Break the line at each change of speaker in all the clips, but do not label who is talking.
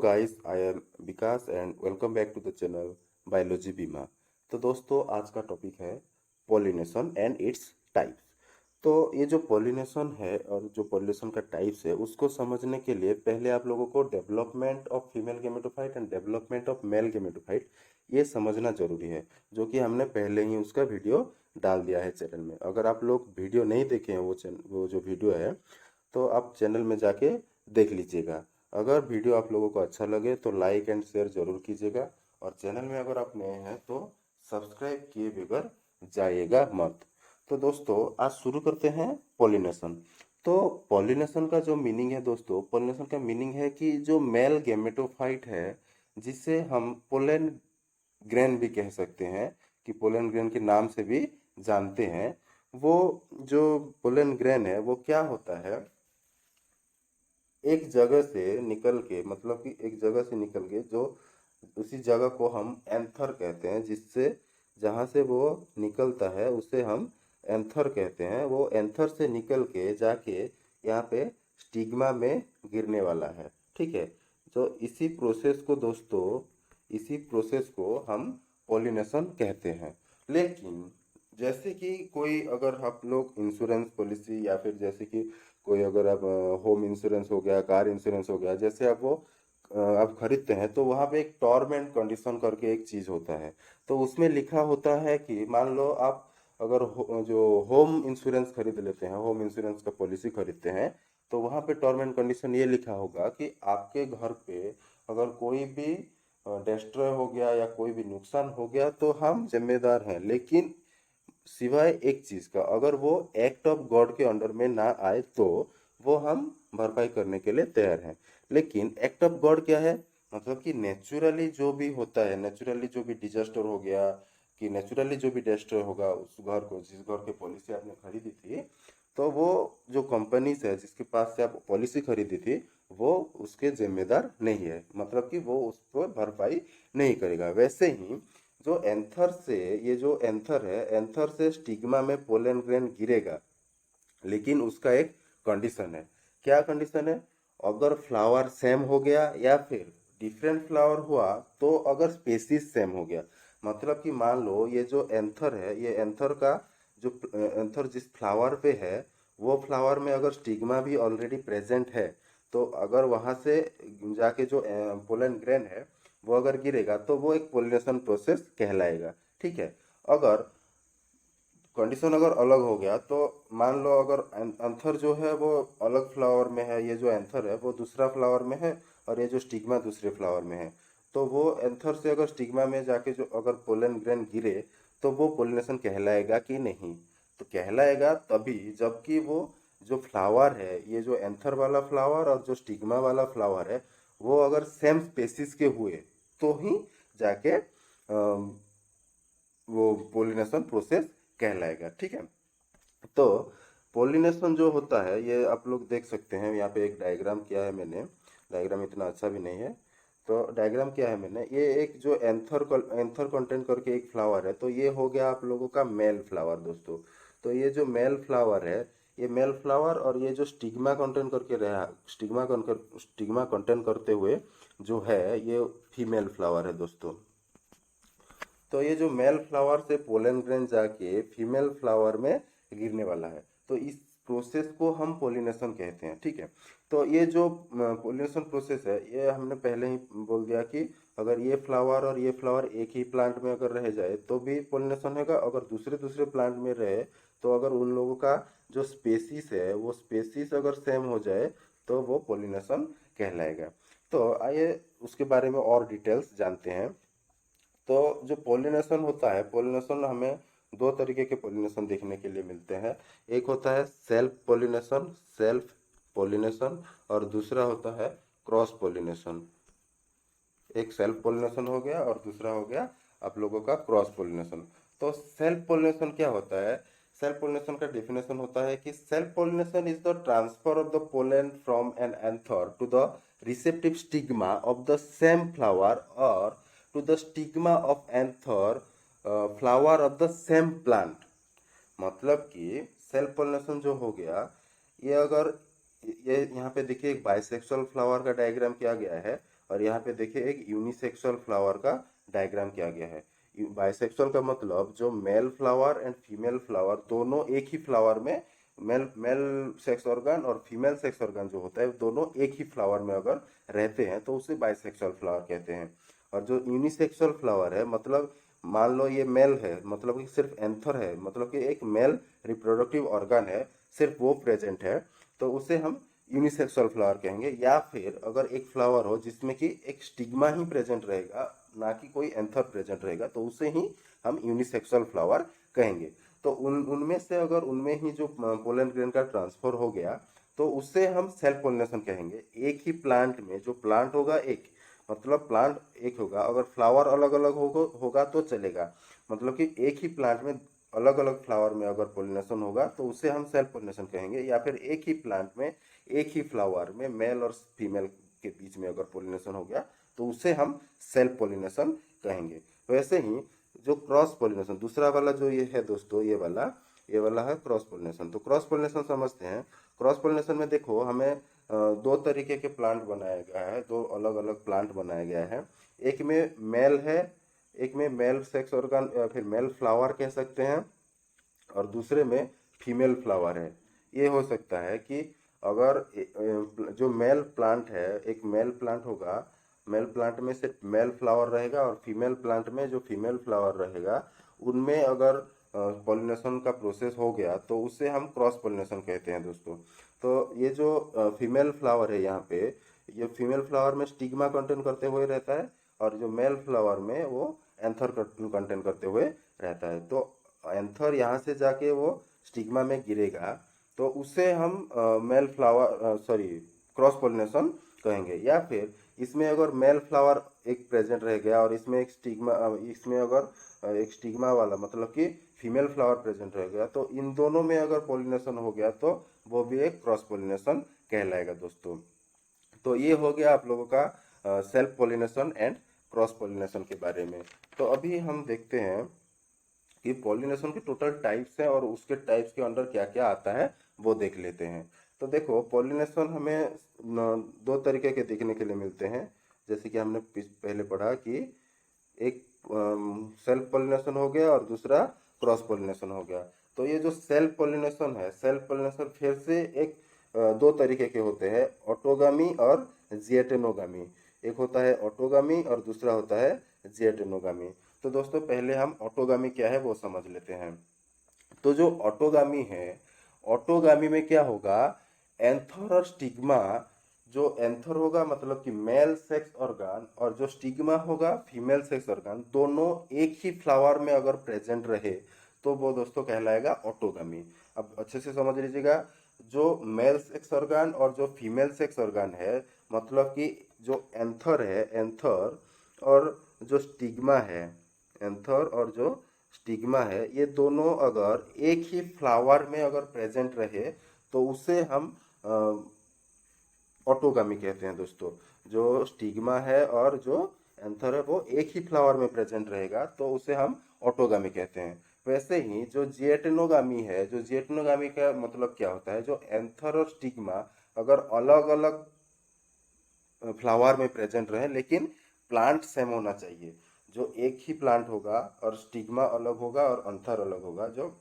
Guys, I am Vikas and welcome back to the channel biology बीमा। तो दोस्तों, आज का टॉपिक है पॉलिनेशन एंड इट्स टाइप्स। तो ये जो पॉलिनेशन है और जो पॉलिनेशन का टाइप्स है उसको समझने के लिए पहले आप लोगों को development of female gametophyte and development of male gametophyte ये समझना जरूरी है, जो कि हमने पहले ही उसका वीडियो डाल दिया है चैनल में। अगर आप लोग वीडियो नहीं देखे हैं वो जो वीडियो है तो आप चैनल में जाके देख लीजिएगा। अगर वीडियो आप लोगों को अच्छा लगे तो लाइक एंड शेयर जरूर कीजिएगा, और चैनल में अगर आप नए हैं तो सब्सक्राइब किए बगैर जाइएगा मत। तो दोस्तों, आज शुरू करते हैं पॉलिनेशन। तो पॉलिनेशन का जो मीनिंग है दोस्तों, पॉलिनेशन का मीनिंग है कि जो मेल गेमेटोफाइट है, जिसे हम पोलन ग्रेन भी कह सकते हैं, कि पोलन ग्रेन के नाम से भी जानते हैं, वो जो पोलन ग्रेन है वो क्या होता है, एक जगह से निकल के, मतलब कि एक जगह से निकल के जो उसी जगह को हम एंथर कहते हैं, जिससे जहाँ से वो निकलता है उसे हम एंथर कहते हैं। वो एंथर से निकल के जाके यहाँ पे स्टिग्मा में गिरने वाला है। ठीक है। तो इसी प्रोसेस को दोस्तों, इसी प्रोसेस को हम पॉलिनेशन कहते हैं। लेकिन जैसे कि कोई, अगर आप लोग इंश्योरेंस पॉलिसी या फिर जैसे कि कोई, अगर आप होम इंश्योरेंस हो गया, कार इंश्योरेंस हो गया, जैसे आप खरीदते हैं तो वहाँ पे एक टर्म एंड कंडीशन करके एक चीज़ होता है। तो उसमें लिखा होता है कि मान लो आप अगर जो होम इंश्योरेंस खरीद लेते हैं, होम इंश्योरेंस का पॉलिसी खरीदते हैं, तो वहाँ पे टर्म एंड कंडीशन ये लिखा होगा कि आपके घर पे अगर कोई भी डिस्ट्रॉय हो गया या कोई भी नुकसान हो गया तो हम जिम्मेदार हैं, लेकिन सिवाय एक चीज का, अगर वो एक्ट ऑफ गॉड के अंडर में ना आए तो वो हम भरपाई करने के लिए तैयार हैं। लेकिन एक्ट ऑफ गॉड क्या है, मतलब कि नेचुरली जो भी होता है, नेचुरली जो भी डिजास्टर हो गया, कि नेचुरली जो भी डिजास्टर होगा उस घर को, जिस घर की पॉलिसी आपने खरीदी थी, तो वो जो कंपनी से, जिसके पास से आप पॉलिसी खरीदी थी, वो उसके जिम्मेदार नहीं है, मतलब कि वो उस पर भरपाई नहीं करेगा। वैसे ही जो एंथर से, ये जो एंथर है, एंथर से स्टिग्मा में पोलन ग्रेन गिरेगा, लेकिन उसका एक कंडीशन है। क्या कंडीशन है? अगर फ्लावर सेम हो गया या फिर डिफरेंट फ्लावर हुआ, तो अगर स्पेसीज सेम हो गया, मतलब कि मान लो ये जो एंथर है, ये एंथर का जो एंथर जिस फ्लावर पे है, वो फ्लावर में अगर स्टिग्मा भी ऑलरेडी प्रेजेंट है, तो अगर वहां से जाके जो पोलन ग्रेन है वो अगर गिरेगा तो वो एक पोलिनेशन प्रोसेस कहलाएगा। ठीक है। अगर कंडीशन अगर अलग हो गया, तो मान लो अगर एंथर जो है वो अलग फ्लावर में है, ये जो एंथर है वो दूसरा फ्लावर में है, और ये जो स्टिग्मा दूसरे फ्लावर में है, तो वो एंथर से अगर स्टिग्मा में जाके जो अगर पोलन ग्रेन गिरे तो वो पोलिनेशन कहलाएगा कि नहीं? तो कहलाएगा तभी जबकि वो जो फ्लावर है, ये जो एंथर वाला फ्लावर और जो स्टिग्मा वाला फ्लावर है, वो अगर सेम स्पेसिस के हुए तो ही जाके वो पोलिनेशन प्रोसेस कहलाएगा। ठीक है। तो पोलिनेशन जो होता है, ये आप लोग देख सकते हैं, यहाँ पे एक डायग्राम किया है मैंने। डायग्राम इतना अच्छा भी नहीं है, तो डायग्राम किया है मैंने। ये एक जो एंथर कंटेंट करके एक फ्लावर है, तो ये हो गया आप लोगों का मेल फ्लावर दोस्तों। तो ये जो मेल फ्लावर है, ये मेल फ्लावर, और ये जो स्टिग्मा कंटेंट करके रहा, स्टिग्मा कंटेंट करते हुए जो है, ये फीमेल फ्लावर है दोस्तों। तो ये जो मेल फ्लावर से पोलन ग्रेन जाके फीमेल फ्लावर में गिरने वाला है, तो इस प्रोसेस को हम पोलिनेशन कहते हैं। ठीक है। तो ये जो पोलिनेशन प्रोसेस है, ये हमने पहले ही बोल दिया कि अगर ये फ्लावर और ये फ्लावर एक ही प्लांट में अगर रह जाए तो भी पोलिनेशन होगा, अगर दूसरे दूसरे प्लांट में रहे तो अगर उन लोगों का जो स्पेसीज है वो स्पेसीज अगर सेम हो जाए तो वो पोलिनेशन कहलाएगा। तो आइए उसके बारे में और डिटेल्स जानते हैं। तो जो पोलिनेशन होता है, पोलिनेशन हमें दो तरीके के पोलिनेशन देखने के लिए मिलते हैं। एक होता है सेल्फ पोलिनेशन, और दूसरा होता है क्रॉस पोलिनेशन। एक सेल्फ पोलिनेशन हो गया और दूसरा हो गया आप लोगों का क्रॉस पोलिनेशन। तो सेल्फ पोलिनेशन क्या होता है? सेल्फ पोलिनेशन का डेफिनेशन होता है कि self pollination is the transfer of the pollen from an anther to the receptive stigma of the same flower, और to the stigma of another flower of the same plant. मतलब कि self pollination जो हो गया, ये अगर ये यहाँ पे देखिए एक बाइसेक्सुअल फ्लावर का डायग्राम किया गया है, और यहाँ पे देखिए एक यूनिसेक्सुअल फ्लावर का डायग्राम किया गया है। बाइसेक्सुअल का मतलब जो male flower and female flower दोनों एक ही फ्लावर में, मेल मेल सेक्स ऑर्गन और फीमेल सेक्स ऑर्गन जो होता है दोनों एक ही फ्लावर में अगर रहते हैं तो उसे बाइसेक्सुअल फ्लावर कहते हैं। और जो यूनिसेक्सुअल फ्लावर है मतलब मान लो ये मेल है, मतलब कि सिर्फ एंथर है, मतलब कि एक मेल रिप्रोडक्टिव ऑर्गन है, सिर्फ वो प्रेजेंट है, तो उसे हम यूनिसेक्सुअल फ्लावर कहेंगे। या फिर अगर एक फ्लावर हो जिसमें कि एक स्टिग्मा ही प्रेजेंट रहेगा, ना कि कोई एंथर प्रेजेंट रहेगा, तो उसे ही हम यूनिसेक्सुअल फ्लावर कहेंगे। तो उनमें से अगर उनमें ही जो पोलन ग्रेन का ट्रांसफर हो गया तो उससे हम सेल्फ पोलिनेशन कहेंगे। एक ही प्लांट में जो प्लांट होगा एक, मतलब प्लांट एक होगा, अगर फ्लावर अलग अलग होगा तो चलेगा, मतलब कि एक ही प्लांट में अलग अलग फ्लावर में अगर पोलिनेशन होगा तो उसे हम सेल्फ पोलिनेशन कहेंगे। या फिर एक ही प्लांट में एक ही फ्लावर में मेल और फीमेल के बीच में अगर पोलिनेशन हो गया तो उसे हम सेल्फ पोलिनेशन कहेंगे। वैसे ही जो क्रॉस पोलिनेशन दूसरा वाला जो ये है दोस्तों, ये वाला है क्रॉस पोलिनेशन। तो क्रॉस पोलिनेशन समझते हैं। क्रॉस पोलिनेशन में देखो हमें दो तरीके के प्लांट बनाया गया है, दो अलग अलग प्लांट बनाया गया है। एक में मेल है, एक में मेल सेक्स ऑर्गन या फिर मेल फ्लावर कह सकते हैं, और दूसरे में फीमेल फ्लावर है। ये हो सकता है कि अगर जो मेल प्लांट है, एक मेल प्लांट होगा, मेल प्लांट में सिर्फ मेल फ्लावर रहेगा, और फीमेल प्लांट में जो फीमेल फ्लावर रहेगा उनमें अगर पॉलिनेशन का प्रोसेस हो गया तो उसे हम क्रॉस पॉलिनेशन कहते हैं दोस्तों। तो ये जो फीमेल फ्लावर है यहाँ पे, ये फीमेल फ्लावर में स्टिग्मा कंटेन करते हुए रहता है, और जो मेल फ्लावर में वो एंथर कंटेन करते हुए रहता है। तो एंथर यहाँ से जाके वो स्टिग्मा में गिरेगा तो उसे हम male flower sorry cross pollination कहेंगे। या फिर इसमें अगर मेल फ्लावर एक प्रेजेंट रह गया और इसमें एक स्टिग्मा, इसमें अगर एक स्टिग्मा वाला मतलब कि फीमेल फ्लावर प्रेजेंट रह गया, तो इन दोनों में अगर पोलिनेशन हो गया तो वो भी एक क्रॉस पोलिनेशन कहलाएगा दोस्तों। तो ये हो गया आप लोगों का self pollination and cross pollination के बारे में। तो अभी हम देखते हैं कि पॉलिनेशन के टोटल टाइप्स हैं और उसके टाइप्स के अंडर क्या क्या आता है वो देख लेते हैं। तो देखो पॉलिनेशन हमें दो तरीके के देखने के लिए मिलते हैं। जैसे कि हमने पहले पढ़ा कि एक सेल्फ पॉलिनेशन हो गया और दूसरा क्रॉस पॉलिनेशन हो गया। तो ये जो सेल्फ पॉलिनेशन है, सेल्फ पॉलिनेशन फिर से एक दो तरीके के होते हैं, ऑटोगामी और जिएटेनोगामी। एक होता है ऑटोगामी और दूसरा होता है जिएटेनोगामी। तो दोस्तों पहले हम ऑटोगामी क्या है वो समझ लेते हैं। तो जो ऑटोगामी है, ऑटोगामी में क्या होगा, एंथर और स्टिग्मा, जो एंथर होगा मतलब कि मेल सेक्स ऑर्गन और जो स्टिग्मा होगा फीमेल सेक्स ऑर्गन, दोनों एक ही फ्लावर में अगर प्रेजेंट रहे तो वो दोस्तों कहलाएगा ऑटोगामी। अब अच्छे से समझ लीजिएगा, जो मेल सेक्स ऑर्गन और जो फीमेल सेक्स ऑर्गन है, मतलब कि जो एंथर है, एंथर और जो स्टिग्मा है, एंथर और जो स्टिग्मा है, ये दोनों अगर एक ही फ्लावर में अगर प्रेजेंट रहे तो उसे हम ऑटोगामी कहते हैं दोस्तों। जो स्टिग्मा है और जो एंथर है वो एक ही फ्लावर में प्रेजेंट रहेगा तो उसे हम ऑटोगामी कहते हैं। वैसे ही जो जिएटेनोगामी है, जो जिएटेनोगामी का मतलब क्या होता है, जो एंथर और स्टिग्मा अगर अलग अलग फ्लावर में प्रेजेंट रहे लेकिन प्लांट सेम होना चाहिए। जो एक ही प्लांट होगा और स्टिग्मा अलग होगा और एंथर अलग होगा। जो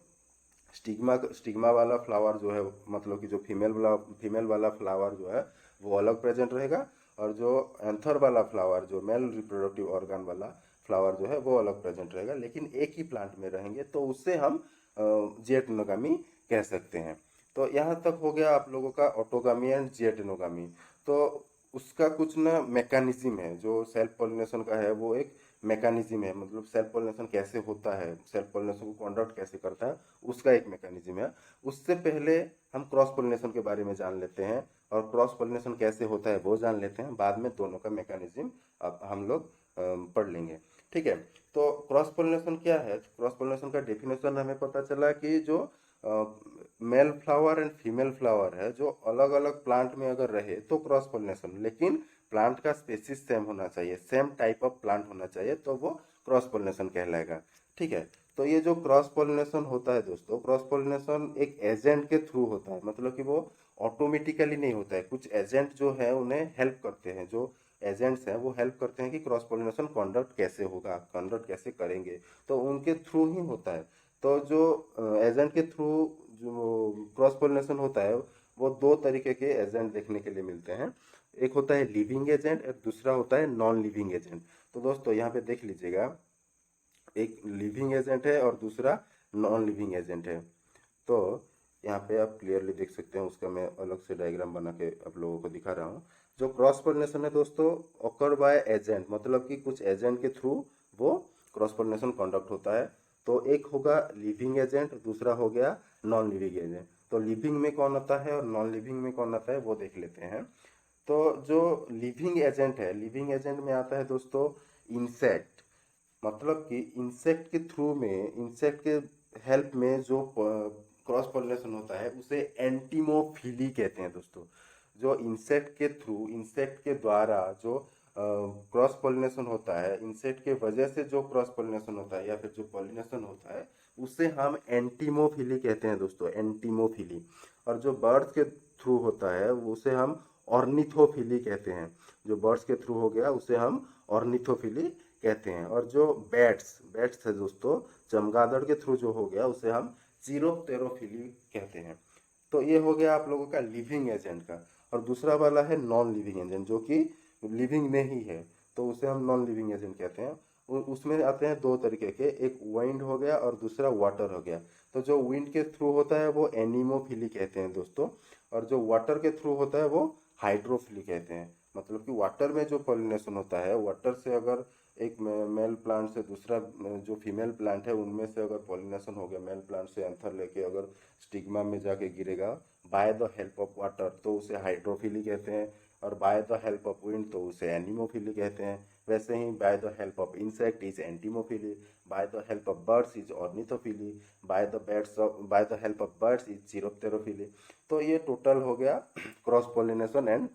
स्टिग्मा वाला फ्लावर जो है, मतलब कि जो फीमेल वाला फ्लावर जो है वो अलग प्रेजेंट रहेगा, और जो एंथर वाला फ्लावर, जो मेल रिप्रोडक्टिव ऑर्गन वाला फ्लावर जो है वो अलग प्रेजेंट रहेगा, लेकिन एक ही प्लांट में रहेंगे तो उससे हम जिएटेनोगामी कह सकते हैं। तो यहाँ तक हो गया आप लोगों का ऑटोगामी एंड जिएटेनोगामी। तो उसका कुछ ना मैकेनिज्म है, जो सेल्फ पॉलिनेशन का है वो एक मैकेनिज्म है, मतलब सेल्फ पॉलिनेशन कैसे होता है, सेल्फ पॉलिनेशन को कंडक्ट कैसे करता है, उसका एक मैकेनिज्म है। उससे पहले हम क्रॉस पॉलिनेशन के बारे में जान लेते हैं, और क्रॉस पॉलिनेशन कैसे होता है वो जान लेते हैं, बाद में दोनों का मैकेनिज्म अब हम लोग पढ़ लेंगे। ठीक है। तो क्रॉस पॉलिनेशन क्या है, क्रॉस पॉलिनेशन का डेफिनेशन हमें पता चला कि जो male flower and female flower है जो अलग अलग प्लांट में अगर रहे तो क्रॉस पॉलिनेशन, लेकिन प्लांट का स्पेसिस सेम होना चाहिए, सेम टाइप ऑफ प्लांट होना चाहिए, तो वो क्रॉस पॉलिनेशन कहलाएगा। ठीक है। तो ये जो क्रॉस पॉलिनेशन होता है दोस्तों, क्रॉस पॉलिनेशन एक एजेंट के थ्रू होता है, मतलब कि वो ऑटोमेटिकली नहीं होता है, कुछ एजेंट जो है उन्हें हेल्प करते हैं, जो एजेंट्स हैं वो हेल्प करते हैं कि क्रॉस पोलिनेशन कंडक्ट कैसे होगा, कंडक्ट कैसे करेंगे, तो उनके थ्रू ही होता है। तो जो एजेंट के थ्रू जो क्रॉस पोलिनेशन होता है वो दो तरीके के एजेंट देखने के लिए मिलते हैं। एक होता है लिविंग एजेंट, एक दूसरा होता है नॉन लिविंग एजेंट। तो दोस्तों यहाँ पे देख लीजिएगा, एक लिविंग एजेंट है और दूसरा नॉन लिविंग एजेंट है। तो यहाँ पे आप क्लियरली देख सकते हैं, उसका मैं अलग से डायग्राम बना के आप लोगों को दिखा रहा हूँ। जो क्रॉस पोलिनेशन है दोस्तों, ऑकर बाय एजेंट, मतलब कि कुछ एजेंट के थ्रू वो क्रॉस पोलिनेशन कंडक्ट होता है। तो एक होगा लिविंग एजेंट, दूसरा हो गया नॉन लिविंग एजेंट। तो लिविंग में कौन आता है और नॉन लिविंग में कौन आता है वो देख लेते हैं। तो जो लिविंग एजेंट है, लिविंग एजेंट में आता है दोस्तों इंसेक्ट, मतलब कि इंसेक्ट के थ्रू में, इंसेक्ट के हेल्प में जो क्रॉस पोलिनेशन होता है उसे एंटीमोफिली कहते हैं दोस्तों। जो इंसेक्ट के थ्रू, इंसेक्ट के द्वारा जो क्रॉस पोलिनेशन होता है, इंसेक्ट के वजह से जो क्रॉस पोलिनेशन होता है या फिर जो पोलिनेशन होता है उसे हम एंटीमोफिली कहते हैं दोस्तों, एंटीमोफिली। और जो बर्ड्स के थ्रू होता है उसे हम ऑर्निथोफिली कहते हैं। जो बर्ड्स के थ्रू हो गया उसे हम ऑर्निथोफिली कहते हैं। और जो बैट्स बैट्स है दोस्तों, चमगादड़ के थ्रू जो हो गया उसे हम जीरोप्टेरोफिली कहते हैं। तो ये हो गया आप लोगों का लिविंग एजेंट का। और दूसरा वाला है नॉन लिविंग एजेंट, जो कि लिविंग में ही है, तो उसे हम नॉन लिविंग एजेंट कहते हैं। उसमें आते हैं दो तरीके के, एक विंड हो गया और दूसरा वाटर हो गया। तो जो विंड के थ्रू होता है वो एनिमोफिली कहते हैं दोस्तों, और जो वाटर के थ्रू होता है वो हाइड्रोफिली कहते हैं। मतलब कि वाटर में जो पॉलिनेशन होता है, वाटर से अगर एक मेल प्लांट से दूसरा जो फीमेल प्लांट है उनमें से अगर पॉलिनेशन हो गया, मेल प्लांट से एंथर लेके अगर स्टिग्मा में जाके गिरेगा by the help of water, तो उसे हाइड्रोफिली कहते हैं। और by the help of wind तो उसे एनिमोफिली कहते हैं। वैसे ही by the help of insect is entomophily, by the help of birds is ornithophily, by the help of birds is chiropterophily. तो ये टोटल हो गया cross pollination and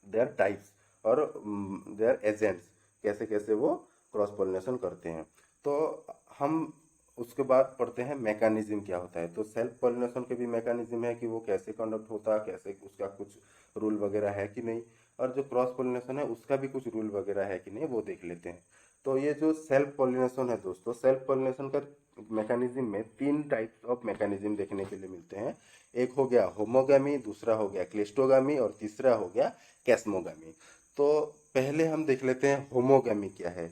their types और देयर एजेंट्स, कैसे कैसे वो क्रॉस पोलिनेशन करते हैं। तो हम उसके बाद पढ़ते हैं मैकेनिज्म क्या होता है। तो सेल्फ पोलिनेशन के भी मैकेनिज्म है कि वो कैसे कंडक्ट होता है, कैसे उसका कुछ रूल वगैरह है कि नहीं, और जो क्रॉस पोलिनेशन है उसका भी कुछ रूल वगैरह है कि नहीं वो देख लेते हैं। तो ये जो सेल्फ पोलिनेशन है दोस्तों, सेल्फ पोलिनेशन का मैकेनिज्म में तीन टाइप्स ऑफ मैकेनिज्म देखने के लिए मिलते हैं। एक हो गया होमोगामी, दूसरा हो गया क्लिस्टोगामी और तीसरा हो गया कैस्मोगामी। तो पहले हम देख लेते हैं होमोगामी क्या है।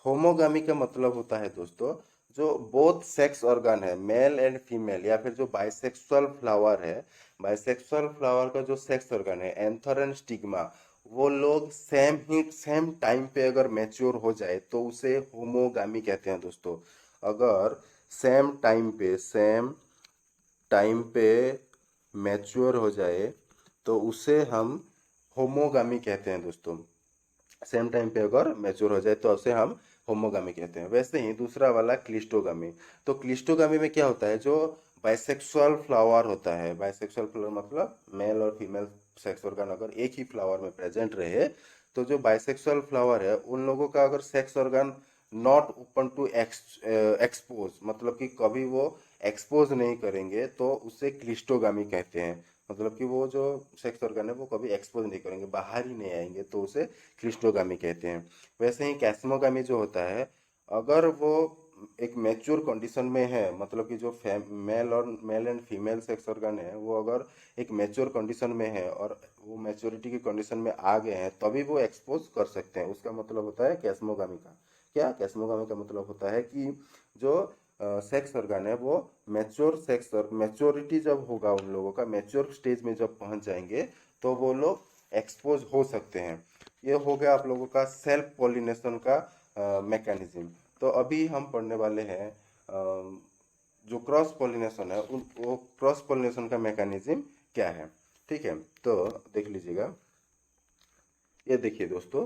होमोगामी का मतलब होता है दोस्तों, जो बोथ सेक्स ऑर्गन है, मेल एंड फीमेल, या फिर जो बाइसेक्सुअल फ्लावर है, बाइसेक्सुअल फ्लावर का जो सेक्स ऑर्गन है एंथर एंड स्टिग्मा, वो लोग सेम टाइम पे अगर मैच्योर हो जाए तो उसे होमोगामी कहते हैं दोस्तों। अगर सेम टाइम पे मैच्योर हो जाए तो उसे हम होमोगामी कहते हैं दोस्तों। सेम टाइम पे अगर मैच्योर हो जाए तो उसे हम होमोगामी कहते हैं। वैसे ही दूसरा वाला क्लिस्टोगामी। तो क्लिस्टोगामी में क्या होता है, जो बाइसेक्सुअल फ्लावर होता है, बाइसेक्सुअल फ्लावर मतलब मेल और फीमेल सेक्स ऑर्गन अगर एक ही फ्लावर में प्रेजेंट रहे, तो जो बाइसेक्सुअल फ्लावर है उन लोगों का अगर sex organ not open to expose, मतलब कि कभी वो एक्सपोज नहीं करेंगे, तो उसे क्लिस्टोगामी कहते हैं। मतलब कि वो जो सेक्स ऑर्गन है वो कभी एक्सपोज नहीं करेंगे, बाहर ही नहीं आएंगे, तो उसे क्लिस्टोगामी कहते हैं। वैसे ही कैस्मोगामी जो होता है, अगर वो एक मैच्योर कंडीशन में है, मतलब कि जो male and female sex organ है वो अगर एक मैच्योर कंडीशन में है और वो मैच्योरिटी की कंडीशन में आ गए हैं तभी वो एक्सपोज कर सकते हैं, उसका मतलब होता है कैस्मोगामी का। क्या कैस्मोगामी का मतलब होता है कि जो सेक्स ऑर्गन है वो मैच्योरिटी जब होगा, उन लोगों का मैच्योर स्टेज में जब पहुंच जाएंगे तो वो लोग एक्सपोज हो सकते हैं। ये हो गया आप लोगों का सेल्फ पोलिनेशन का मैकेनिज्म। तो अभी हम पढ़ने वाले हैं जो क्रॉस पोलिनेशन है, उन वो क्रॉस पोलिनेशन का मैकेनिज्म क्या है। ठीक है, तो देख लीजिएगा, ये देखिए दोस्तों,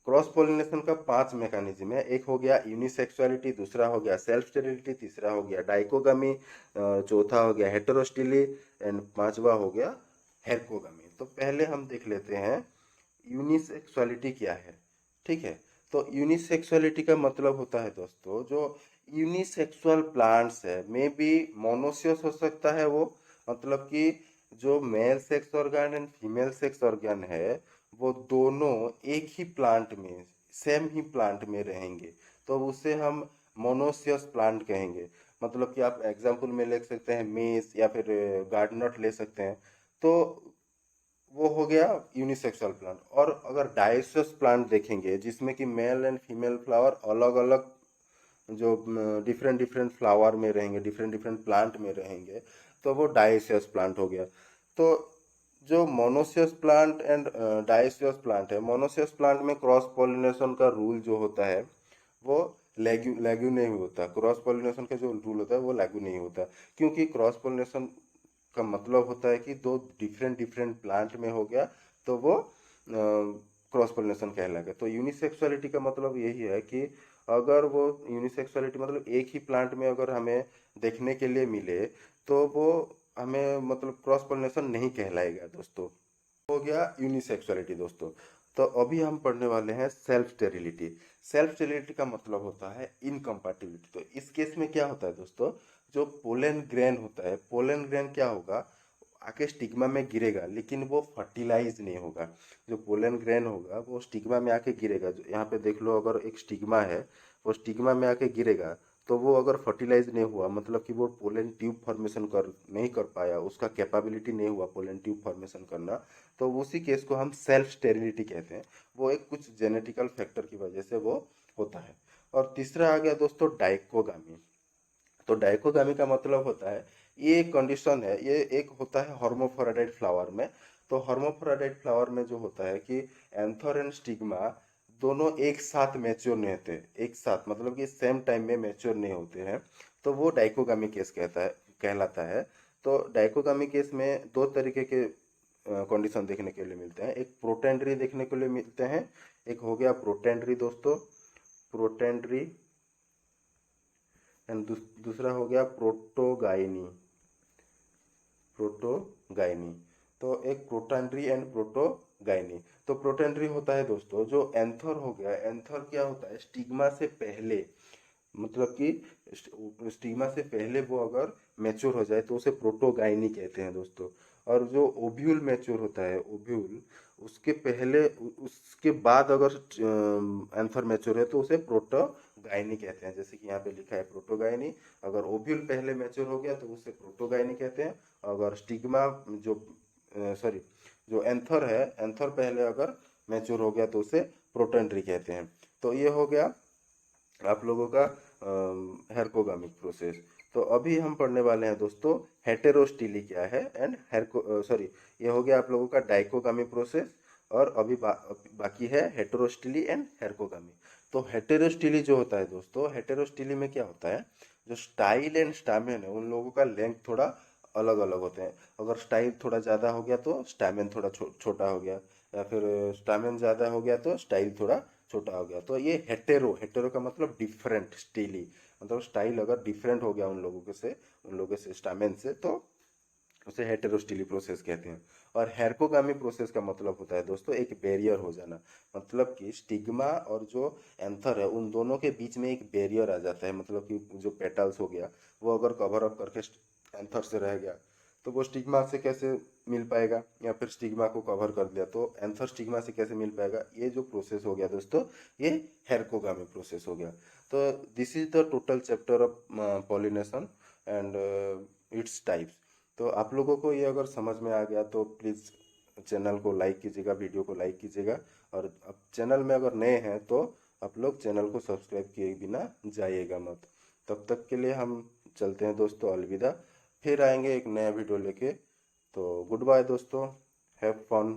क्रॉस पोलिनेशन का 5 मैकेनिज्म है। एक हो गया यूनिसेक्सुअलिटी, दूसरा हो गया सेल्फ स्टेरिलिटी, तीसरा हो गया डाइकोगामी, चौथा हो गया हेटेरोस्टिली एंड पांचवा हो गया हेरकोगामी। तो पहले हम देख लेते हैं यूनिसेक्सुअलिटी क्या है। ठीक है, तो यूनिसेक्सुअलिटी का मतलब होता है दोस्तों, जो यूनिसेक्सुअल प्लांट्स है, मे बी मोनोसियस हो सकता है वो, मतलब कि जो male sex organ and female sex organ है वो दोनों एक ही प्लांट में, सेम ही प्लांट में रहेंगे, तो उसे हम मोनोसियस प्लांट कहेंगे। मतलब कि आप एग्जाम्पल में ले सकते हैं मेज या फिर गार्डनट ले सकते हैं। तो वो हो गया यूनिसेक्सुअल प्लांट। और अगर डाइसियस प्लांट देखेंगे जिसमें कि मेल एंड फीमेल फ्लावर अलग अलग, जो डिफरेंट डिफरेंट फ्लावर में रहेंगे, डिफरेंट डिफरेंट प्लांट में रहेंगे, तो वो डाइसियस प्लांट हो गया। तो जो monoecious plant and dioecious plant है, मोनोसियस प्लांट में क्रॉस पॉलिनेशन का रूल जो होता है वो लैग्यू लैग्यू नहीं होता। क्रॉस पॉलिनेशन का जो रूल होता है वो लैग्यू नहीं होता, क्योंकि क्रॉस पॉलिनेशन का मतलब होता है कि दो डिफरेंट डिफरेंट प्लांट में हो गया, तो वो क्रॉस पोलिनेशन कहलाएगा। तो यूनिसेक्सुअलिटी का मतलब यही है कि अगर वो यूनिसेक्सुअलिटी मतलब एक ही प्लांट में अगर हमें देखने के लिए मिले, तो वो हमें मतलब क्रॉस पोलिनेशन नहीं कहलाएगा दोस्तों। हो गया यूनिसेक्सुअलिटी दोस्तों। तो अभी हम पढ़ने वाले हैं सेल्फ स्टेरिलिटी। सेल्फ स्टेरिलिटी का मतलब होता है इनकम्पैटिबिलिटी। तो इस केस में क्या होता है दोस्तों, जो पोलन ग्रेन होता है, पोलन ग्रेन क्या होगा, आके स्टिग्मा में गिरेगा लेकिन वो फर्टिलाइज नहीं होगा। जो पोलन ग्रेन होगा वो स्टिग्मा में आके गिरेगा। जो यहाँ पे देख लो, अगर एक स्टिग्मा है, वो स्टिग्मा में आके गिरेगा, तो वो अगर फर्टिलाइज नहीं हुआ, मतलब कि वो पोलन ट्यूब फॉर्मेशन कर नहीं कर पाया, उसका कैपेबिलिटी नहीं हुआ पोलन ट्यूब फॉर्मेशन करना, तो उसी केस को हम सेल्फ स्टेरिलिटी कहते हैं। वो एक कुछ जेनेटिकल फैक्टर की वजह से वो होता है। और तीसरा आ गया दोस्तों डाइकोगामी। तो डाइकोगामी का मतलब होता है, ये एक कंडीशन है, ये एक होता है हर्माफ्रोडाइट फ्लावर में। तो हर्माफ्रोडाइट फ्लावर में जो होता है कि एंथर एंड स्टिग्मा दोनों एक साथ मैच्योर नहीं होते, एक साथ मतलब कि सेम टाइम में मैच्योर नहीं होते हैं, तो वो डाइकोगामी केस कहलाता है। तो डाइकोगामी केस में दो तरीके के कंडीशन देखने के लिए मिलते हैं। एक प्रोटेंड्री देखने के लिए मिलते हैं, एक हो गया प्रोटेंड्री दोस्तों, प्रोटेंड्री, एंड दूसरा हो गया प्रोटोगाइनी, प्रोटोगाइनी। तो एक प्रोटेंड्री एंड प्रोटोगाइनी। तो प्रोटेंड्री होता है दोस्तों जो एंथर हो गया, एंथर क्या होता है, स्टिग्मा से पहले, मतलब कि स्टिग्मा से पहले वो अगर मैच्योर हो जाए तो उसे प्रोटोगाइनी कहते हैं दोस्तों। और जो ओव्यूल मैच्योर होता है, ओव्यूल उसके पहले, उसके बाद अगर एंथर मैच्योर है तो उसे प्रोटोगाइनी कहते हैं। जैसे कि यहाँ पे लिखा है प्रोटोगाइनी। अगर ओव्यूल पहले मैच्योर हो गया तो उसे प्रोटोगाइनी कहते हैं। अगर स्टिग्मा जो सॉरी जो एंथर है, एंथर पहले अगर मैच्योर हो गया तो उसे प्रोटेंड्री कहते हैं। तो ये हो गया आप लोगों का हेरकोगामिक प्रोसेस। तो अभी हम पढ़ने वाले हैं दोस्तों हेटेरोस्टिली क्या है एंड ये हो गया आप लोगों का डाइकोगामी प्रोसेस। और अभी बाकी है हेटेरोस्टिली एंड हेरकोगामी। तो हेटेरोस्टिली जो होता है दोस्तों, हेटेरोस्टिली में क्या होता है, जो स्टाइल एंड स्टामेन है उन लोगों का लेंथ थोड़ा अलग अलग होते हैं। अगर स्टाइल थोड़ा ज़्यादा हो गया तो स्टामेन थोड़ा छोटा हो गया, या फिर स्टामेन ज़्यादा हो गया तो स्टाइल थोड़ा छोटा हो गया। तो ये हेटेरो, हेटेरो का मतलब डिफरेंट, स्टीली, मतलब स्टाइल अगर डिफरेंट हो गया उन लोगों से स्टामेन से, तो उसे हेटेरोस्टिली प्रोसेस कहते हैं। और हेरकोगामी प्रोसेस का मतलब होता है दोस्तों एक बैरियर हो जाना। मतलब कि स्टिग्मा और जो एंथर है उन दोनों के बीच में एक बैरियर आ जाता है। मतलब कि जो पेटल्स हो गया वो अगर कवर अप करके एंथर से रह गया तो वो स्टिग्मा से कैसे मिल पाएगा, या फिर स्टिग्मा को कवर कर दिया तो एंथर स्टिग्मा से कैसे मिल पाएगा। ये जो प्रोसेस हो गया दोस्तों, ये हेरकोगामी प्रोसेस हो गया। तो this is the total chapter of pollination and its types. तो आप लोगों को ये अगर समझ में आ गया तो प्लीज़ चैनल को लाइक कीजिएगा, वीडियो को लाइक कीजिएगा। और अब चैनल में अगर नए हैं तो आप लोग चैनल को सब्सक्राइब किए बिना जाइएगा मत। तब तक के लिए हम चलते हैं दोस्तों, अलविदा। फिर आएंगे एक नया वीडियो लेके। तो गुड बाय दोस्तों, हैव फन।